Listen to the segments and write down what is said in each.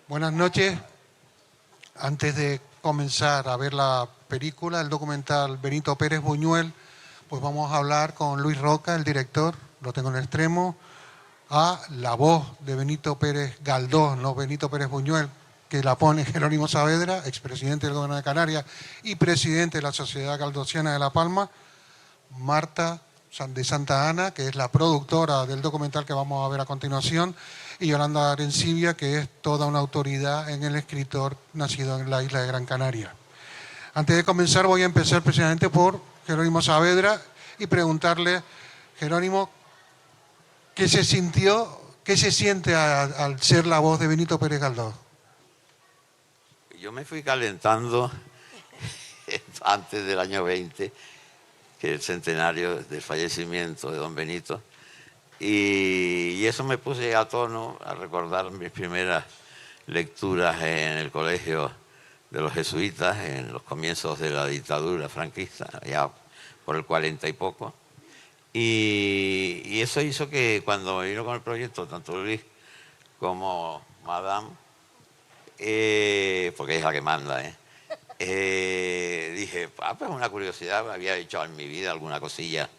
Buenas noches. Antes de comenzar a ver la película, el documental Benito Pérez Buñuel, pues vamos a hablar con Luis Roca, el director, lo tengo en el extremo, a la voz de Benito Pérez Galdós, no Benito Pérez Buñuel, que la pone Jerónimo Saavedra, expresidente del Gobierno de Canarias y presidente de la Sociedad Galdosiana de La Palma, Marta de Santa Ana, que es la productora del documental que vamos a ver a continuación, y Yolanda Arencibia, que es toda una autoridad en el escritor nacido en la isla de Gran Canaria. Antes de comenzar voy a empezar precisamente por Jerónimo Saavedra y preguntarle, Jerónimo, ¿qué se sintió, qué se siente al ser la voz de Benito Pérez Galdós? Yo me fui calentando antes del año 20, que es el centenario del fallecimiento de don Benito, y eso me puse a tono a recordar mis primeras lecturas en el colegio de los jesuitas en los comienzos de la dictadura franquista, ya por el 40 y poco. Y eso hizo que cuando me vino con el proyecto, tanto Luis como Madame, porque es la que manda, dije, pues una curiosidad, había hecho en mi vida alguna cosilla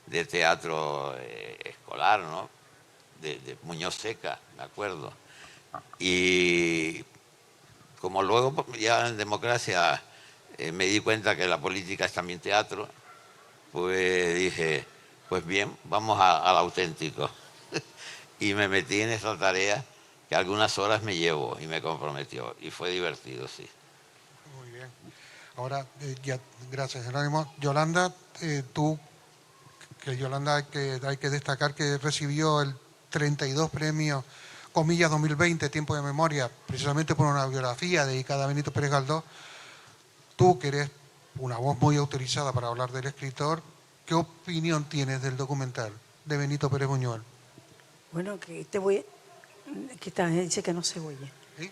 de teatro escolar, ¿no? De Muñoz Seca, me acuerdo. Y como luego ya en democracia me di cuenta que la política es también teatro, pues dije, pues bien, vamos al auténtico. Y me metí en esa tarea que algunas horas me llevó y me comprometió. Y fue divertido, sí. Muy bien. Ahora, ya, gracias, Jerónimo. Yolanda, tú, que Yolanda hay que destacar que recibió el 32 premio, comillas, 2020, Tiempo de Memoria, precisamente por una biografía dedicada a Benito Pérez Galdós. Tú, que eres una voz muy autorizada para hablar del escritor, ¿qué opinión tienes del documental de Benito Pérez Buñuel? Bueno, que te voy... que dice que no se oye. ¿Sí?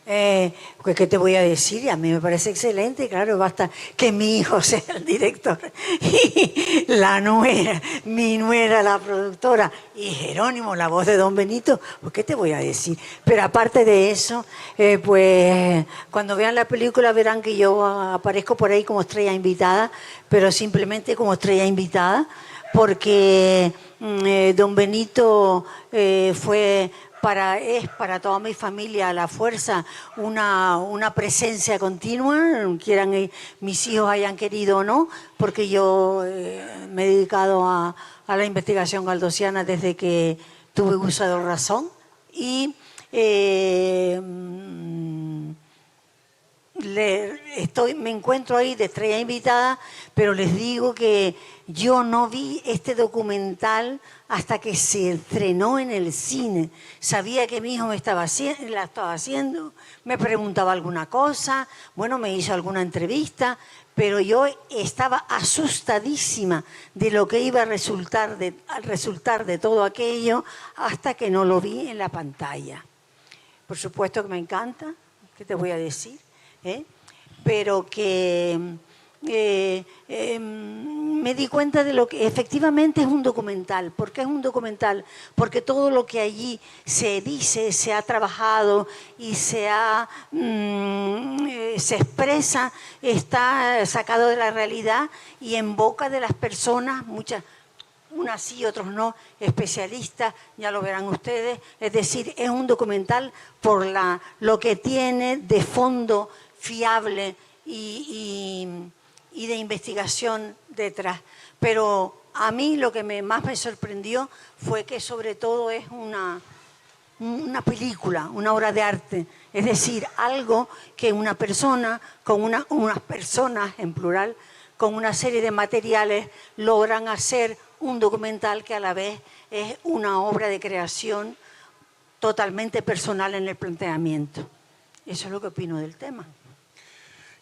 Pues, ¿qué te voy a decir? A mí me parece excelente, claro, basta que mi hijo sea el director y la nuera, mi nuera la productora y Jerónimo la voz de don Benito, pues ¿qué te voy a decir? Pero aparte de eso, pues cuando vean la película verán que yo aparezco por ahí como estrella invitada, pero simplemente como estrella invitada, porque don Benito es para toda mi familia a la fuerza una presencia continua, quieran mis hijos hayan querido o no, porque yo me he dedicado a la investigación galdosiana desde que tuve uso de razón y me encuentro ahí de estrella invitada, pero les digo que yo no vi este documental hasta que se estrenó en el cine. Sabía que mi hijo la estaba haciendo, me preguntaba alguna cosa, bueno, me hizo alguna entrevista, pero yo estaba asustadísima de lo que iba a resultar de todo aquello hasta que no lo vi en la pantalla. Por supuesto que me encanta, ¿qué te voy a decir? Pero que me di cuenta de lo que efectivamente es un documental. ¿Por qué es un documental? Porque todo lo que allí se dice, se ha trabajado y se expresa, está sacado de la realidad y en boca de las personas, muchas, unas sí, otros no, especialistas, ya lo verán ustedes. Es decir, es un documental por lo que tiene de fondo fiable y de investigación detrás. Pero a mí lo que más me sorprendió fue que sobre todo es una película, una obra de arte. Es decir, algo que una persona, unas personas en plural, con una serie de materiales logran hacer un documental que a la vez es una obra de creación totalmente personal en el planteamiento. Eso es lo que opino del tema.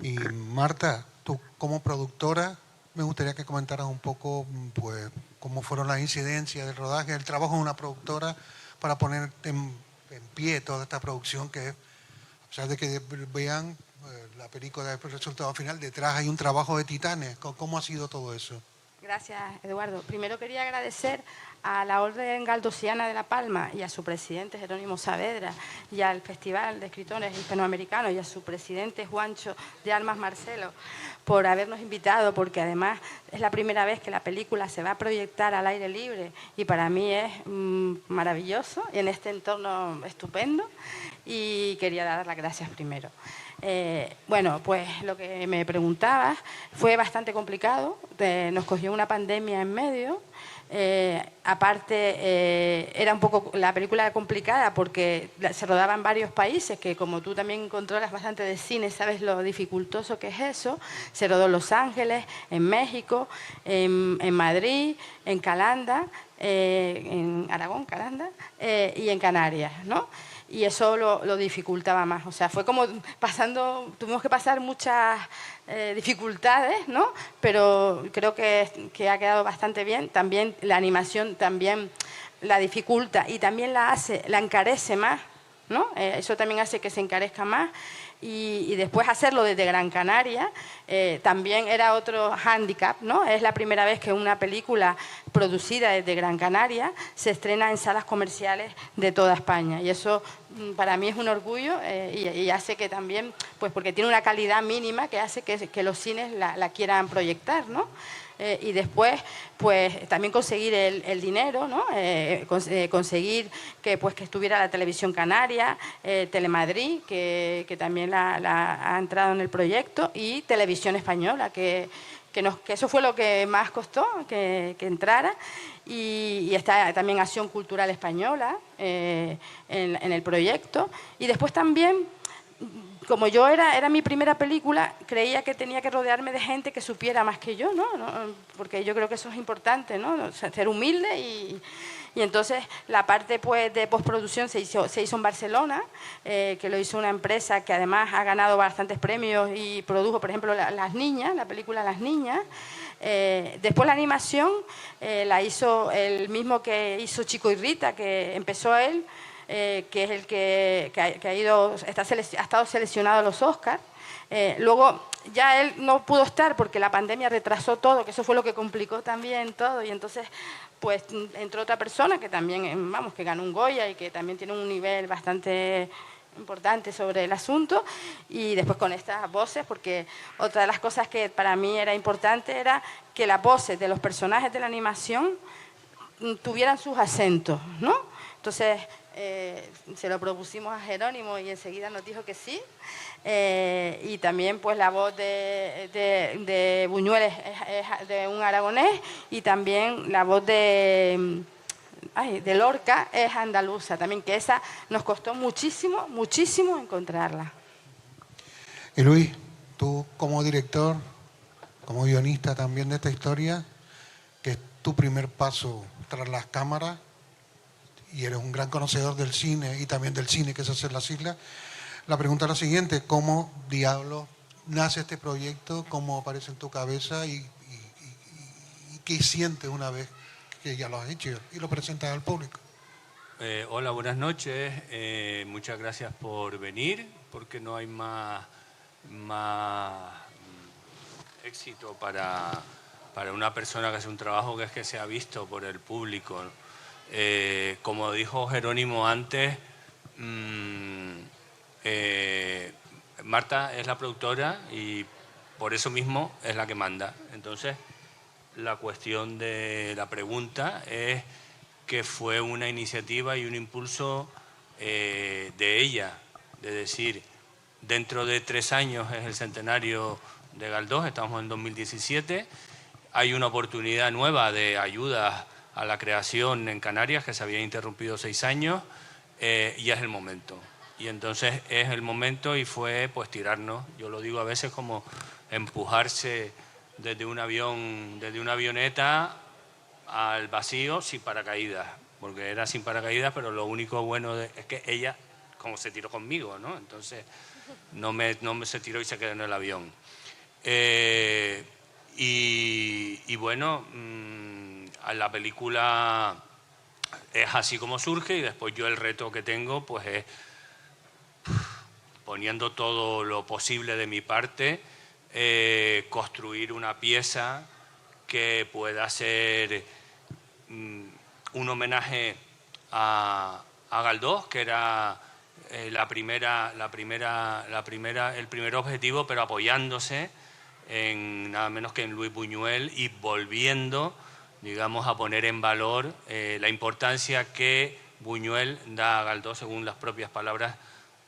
Y Marta, tú como productora, me gustaría que comentaras un poco pues, cómo fueron las incidencias del rodaje, el trabajo de una productora para poner en pie toda esta producción que es, a pesar de que vean la película del resultado final, detrás hay un trabajo de titanes. ¿Cómo ha sido todo eso? Gracias, Eduardo. Primero quería agradecer a la Orden Galdosiana de La Palma y a su presidente Jerónimo Saavedra y al Festival de Escritores Hispanoamericanos y a su presidente Juancho de Armas Marcelo por habernos invitado, porque además es la primera vez que la película se va a proyectar al aire libre y para mí es maravilloso y en este entorno estupendo, y quería dar las gracias primero. Bueno, pues lo que me preguntabas fue bastante complicado, nos cogió una pandemia en medio. Aparte, era un poco la película complicada porque se rodaba en varios países, que como tú también controlas bastante de cine, sabes lo dificultoso que es eso. Se rodó en Los Ángeles, en México, en Madrid, en Calanda, en Aragón, Calanda, y en Canarias, ¿no? Y eso lo dificultaba más. O sea, fue como tuvimos que pasar muchas dificultades, ¿no? Pero creo que ha quedado bastante bien. También la animación también la dificulta y también la encarece más, ¿no? Eso también hace que se encarezca más. Y después hacerlo desde Gran Canaria también era otro hándicap, ¿no? Es la primera vez que una película producida desde Gran Canaria se estrena en salas comerciales de toda España, y eso para mí es un orgullo y hace que también, pues porque tiene una calidad mínima que hace que los cines la quieran proyectar, ¿no? Y después, pues también conseguir el dinero, ¿no? Conseguir que estuviera la Televisión Canaria, Telemadrid, que también ha entrado en el proyecto, y Televisión Española, que eso fue lo que más costó que entrara, y está también Acción Cultural Española en el proyecto. Y después también, como yo era mi primera película, creía que tenía que rodearme de gente que supiera más que yo, ¿no? Porque yo creo que eso es importante, ¿no? Ser humilde y entonces la parte pues de postproducción se hizo en Barcelona, que lo hizo una empresa que además ha ganado bastantes premios y produjo, por ejemplo, Las Niñas, la película Las Niñas. Después la animación la hizo el mismo que hizo Chico y Rita, que empezó él, que es el que ha estado seleccionado a los Oscars. Luego ya él no pudo estar porque la pandemia retrasó todo, que eso fue lo que complicó también todo, y entonces pues entró otra persona que también, vamos, que ganó un Goya y que también tiene un nivel bastante importante sobre el asunto. Y después con estas voces, porque otra de las cosas que para mí era importante era que las voces de los personajes de la animación tuvieran sus acentos, ¿no? Entonces se lo propusimos a Jerónimo y enseguida nos dijo que sí. Y también pues la voz de Buñuel es de un aragonés, y también la voz de Lorca es andaluza también, que esa nos costó muchísimo, muchísimo encontrarla. Y Luis, tú como director, como guionista también de esta historia, que es tu primer paso tras las cámaras, y eres un gran conocedor del cine y también del cine que se hace en las islas, la pregunta es la siguiente: ¿cómo diablos nace este proyecto? ¿Cómo aparece en tu cabeza? ¿Y qué sientes una vez que ya lo has hecho y lo presentas al público? Hola, buenas noches. Muchas gracias por venir, porque no hay más éxito para una persona que hace un trabajo que es que sea visto por el público. Como dijo Jerónimo antes, Marta es la productora y por eso mismo es la que manda. Entonces, la cuestión de la pregunta es que fue una iniciativa y un impulso de ella, de decir, dentro de 3 años es el centenario de Galdós, estamos en 2017, hay una oportunidad nueva de ayuda a la creación en Canarias, que se había interrumpido 6 años, y es el momento. Y entonces es el momento, y fue pues tirarnos, yo lo digo a veces como empujarse desde un avión, desde una avioneta al vacío sin paracaídas, porque era sin paracaídas, pero lo único bueno es que ella como se tiró conmigo, ¿no? Entonces no me se tiró y se quedó en el avión. Y bueno, la película es así como surge, y después yo el reto que tengo pues es, poniendo todo lo posible de mi parte, construir una pieza que pueda ser un homenaje a Galdós, que era el primer objetivo, pero apoyándose en nada menos que en Luis Buñuel y volviendo, digamos, a poner en valor la importancia que Buñuel da a Galdós, según las propias palabras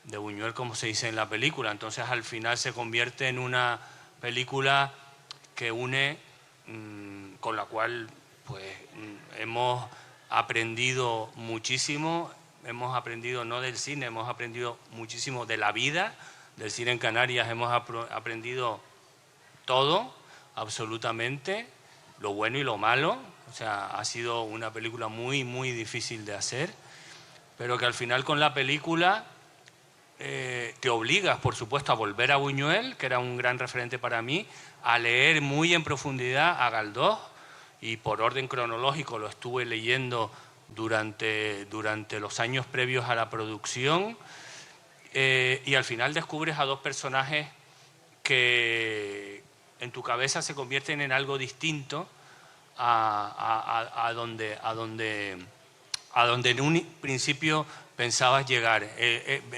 de Buñuel, como se dice en la película. Entonces, al final se convierte en una película que une, con la cual pues hemos aprendido muchísimo. Hemos aprendido no del cine, hemos aprendido muchísimo de la vida. Del cine en Canarias hemos aprendido todo, absolutamente, lo bueno y lo malo. O sea, ha sido una película muy, muy difícil de hacer, pero que al final con la película te obligas, por supuesto, a volver a Buñuel, que era un gran referente para mí, a leer muy en profundidad a Galdós, y por orden cronológico lo estuve leyendo durante los años previos a la producción, y al final descubres a dos personajes que en tu cabeza se convierten en algo distinto a donde en un principio pensabas llegar.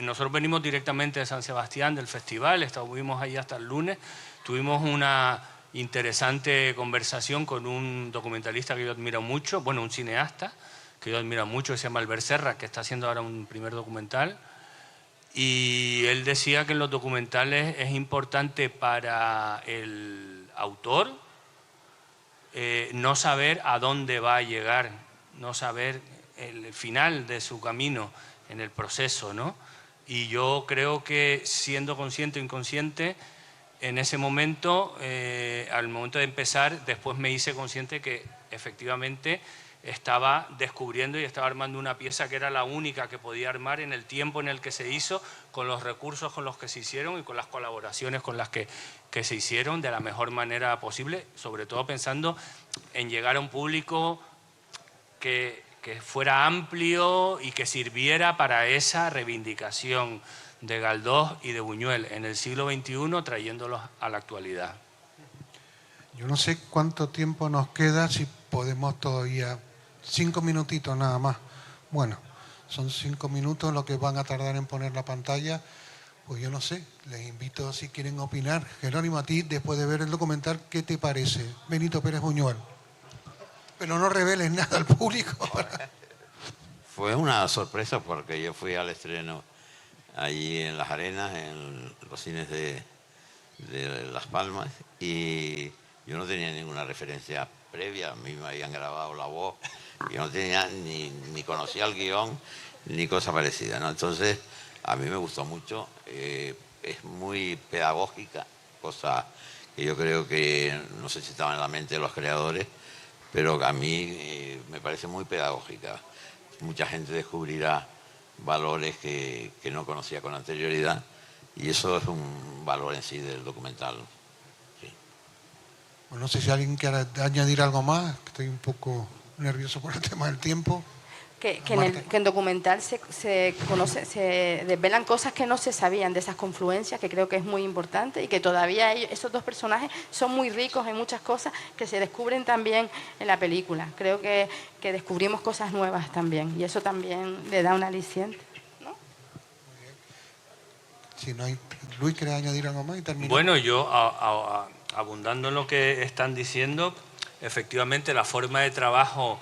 Nosotros venimos directamente de San Sebastián, del festival, estuvimos ahí hasta el lunes, tuvimos una interesante conversación con un documentalista que yo admiro mucho, bueno, un cineasta que yo admiro mucho, que se llama Albert Serra, que está haciendo ahora un primer documental, y él decía que en los documentales es importante para el autor no saber a dónde va a llegar, no saber el final de su camino en el proceso, ¿no? Y yo creo que, siendo consciente o inconsciente, en ese momento, al momento de empezar, después me hice consciente que efectivamente estaba descubriendo y estaba armando una pieza que era la única que podía armar en el tiempo en el que se hizo, con los recursos con los que se hicieron y con las colaboraciones con las que se hicieron de la mejor manera posible, sobre todo pensando en llegar a un público que fuera amplio y que sirviera para esa reivindicación de Galdós y de Buñuel en el siglo XXI, trayéndolos a la actualidad. Yo no sé cuánto tiempo nos queda, si podemos todavía 5 minutitos nada más. Bueno, son 5 minutos lo que van a tardar en poner la pantalla. Pues yo no sé, les invito si quieren opinar. Jerónimo, a ti, después de ver el documental, ¿qué te parece Benito Pérez Buñuel? Pero no reveles nada al público. Fue una sorpresa porque yo fui al estreno allí en Las Arenas, en los cines de Las Palmas, y yo no tenía ninguna referencia previa. A mí me habían grabado la voz, yo no tenía ni conocía el guión ni cosa parecida, ¿no? Entonces a mí me gustó mucho, es muy pedagógica, cosa que yo creo que no sé si estaba en la mente de los creadores, pero a mí me parece muy pedagógica. Mucha gente descubrirá valores que no conocía con anterioridad, y eso es un valor en sí del documental. Sí. Bueno, no sé si alguien quiere añadir algo más, que estoy un poco nervioso por el tema del tiempo. Que en el documental se desvelan cosas que no se sabían de esas confluencias, que creo que es muy importante, y que todavía esos dos personajes son muy ricos en muchas cosas que se descubren también en la película. Creo que descubrimos cosas nuevas también, y eso también le da un aliciente, ¿no? Muy bien. Si no hay, Luis, ¿quiere añadir algo más y terminamos? Bueno, yo, abundando en lo que están diciendo, efectivamente la forma de trabajo,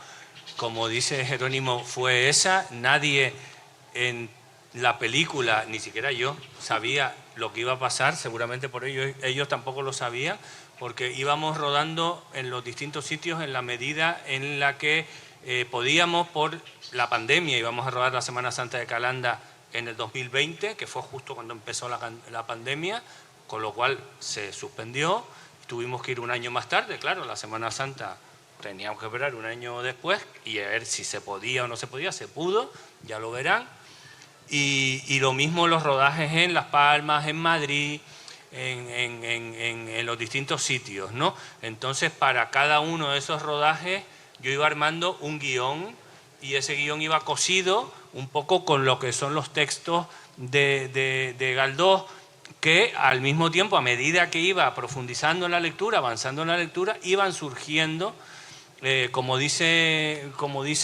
como dice Jerónimo, fue esa. Nadie en la película, ni siquiera yo, sabía lo que iba a pasar. Seguramente por ellos tampoco lo sabían, porque íbamos rodando en los distintos sitios en la medida en la que podíamos por la pandemia. Íbamos a rodar la Semana Santa de Calanda en el 2020, que fue justo cuando empezó la pandemia, con lo cual se suspendió. Tuvimos que ir un año más tarde, claro, la Semana Santa teníamos que esperar un año después y a ver si se podía o no se podía. Se pudo, ya lo verán. Y lo mismo los rodajes en Las Palmas, en Madrid, en los distintos sitios, ¿no? Entonces, para cada uno de esos rodajes yo iba armando un guión, y ese guión iba cosido un poco con lo que son los textos de Galdós, que al mismo tiempo, a medida que iba profundizando en la lectura, avanzando en la lectura, iban surgiendo como dice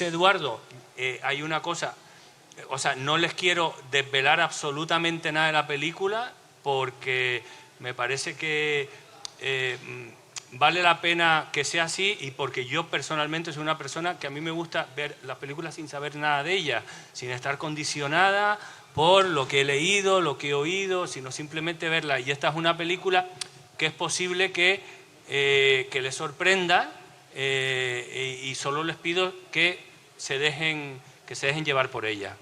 Eduardo, hay una cosa, o sea, no les quiero desvelar absolutamente nada de la película porque me parece que vale la pena que sea así y porque yo personalmente soy una persona que a mí me gusta ver las películas sin saber nada de ellas, sin estar condicionada por lo que he leído, lo que he oído, sino simplemente verla. Y esta es una película que es posible que les sorprenda y solo les pido que se dejen llevar por ella.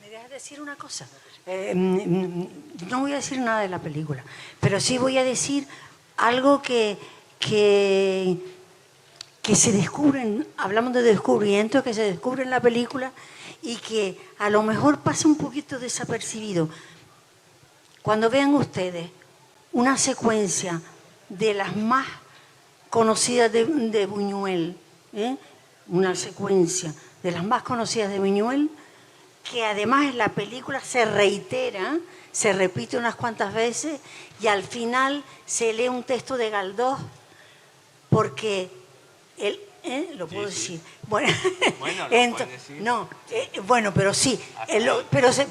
¿Me dejas decir una cosa? No voy a decir nada de la película, pero sí voy a decir algo que se descubren, hablamos de descubrimientos que se descubren en la película y que a lo mejor pasa un poquito desapercibido. Cuando vean ustedes una secuencia de las más conocidas de Buñuel, una secuencia de las más conocidas de Buñuel, que además en la película se reitera, se repite unas cuantas veces y al final se lee un texto de Galdós porque él, ¿lo puedo decir? Bueno, Bueno, lo puedes decir. no, bueno, pero sí,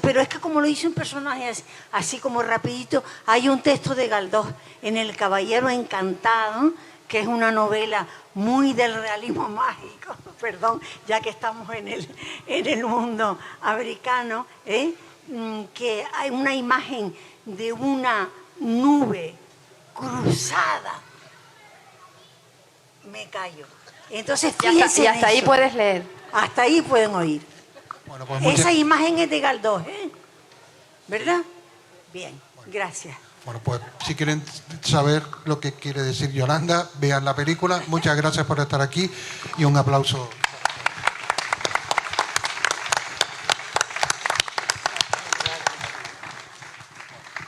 pero es que como lo dice un personaje así como rapidito, hay un texto de Galdós en El Caballero Encantado, que es una novela muy del realismo mágico, perdón, ya que estamos en el mundo americano, que hay una imagen de una nube cruzada. Me callo. Entonces, fíjense y hasta ahí eso. puedes leer. Hasta ahí pueden oír. Bueno, pues Esa imagen es de Galdós, ¿verdad? Bien, gracias. Bueno, pues si quieren saber lo que quiere decir Yolanda, vean la película. Muchas gracias por estar aquí y un aplauso.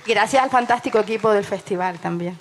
Gracias al fantástico equipo del festival también.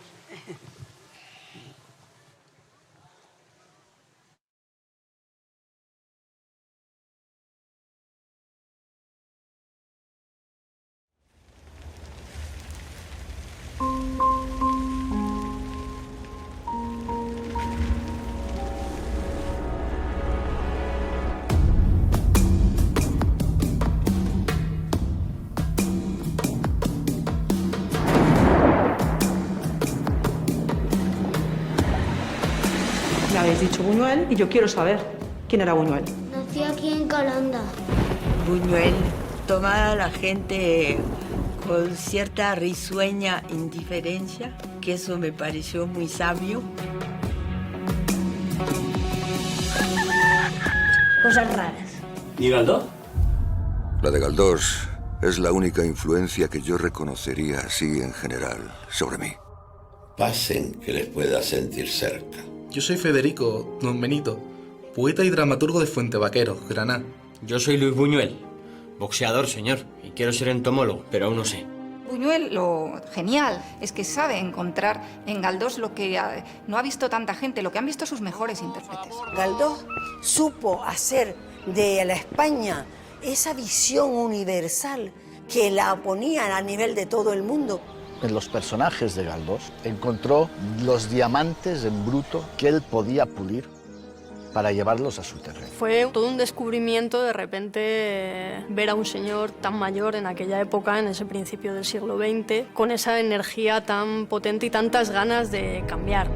Me habéis dicho Buñuel y yo quiero saber quién era Buñuel. Nací aquí en Calanda. Buñuel tomaba a la gente con cierta risueña indiferencia, que eso me pareció muy sabio. Cosas raras. ¿Y Galdós? La de Galdós es la única influencia que yo reconocería así en general sobre mí. Pasen que les pueda sentir cerca. Yo soy Federico Don Benito, poeta y dramaturgo de Fuentevaqueros, Granada. Yo soy Luis Buñuel, boxeador, señor, y quiero ser entomólogo, pero aún no sé. Buñuel, lo genial es que sabe encontrar en Galdós lo que no ha visto tanta gente, lo que han visto sus mejores intérpretes. Galdós supo hacer de la España esa visión universal que la ponía a nivel de todo el mundo. En los personajes de Galdós encontró los diamantes en bruto que él podía pulir para llevarlos a su terreno. Fue todo un descubrimiento de repente ver a un señor tan mayor en aquella época, en ese principio del siglo XX, con esa energía tan potente y tantas ganas de cambiar.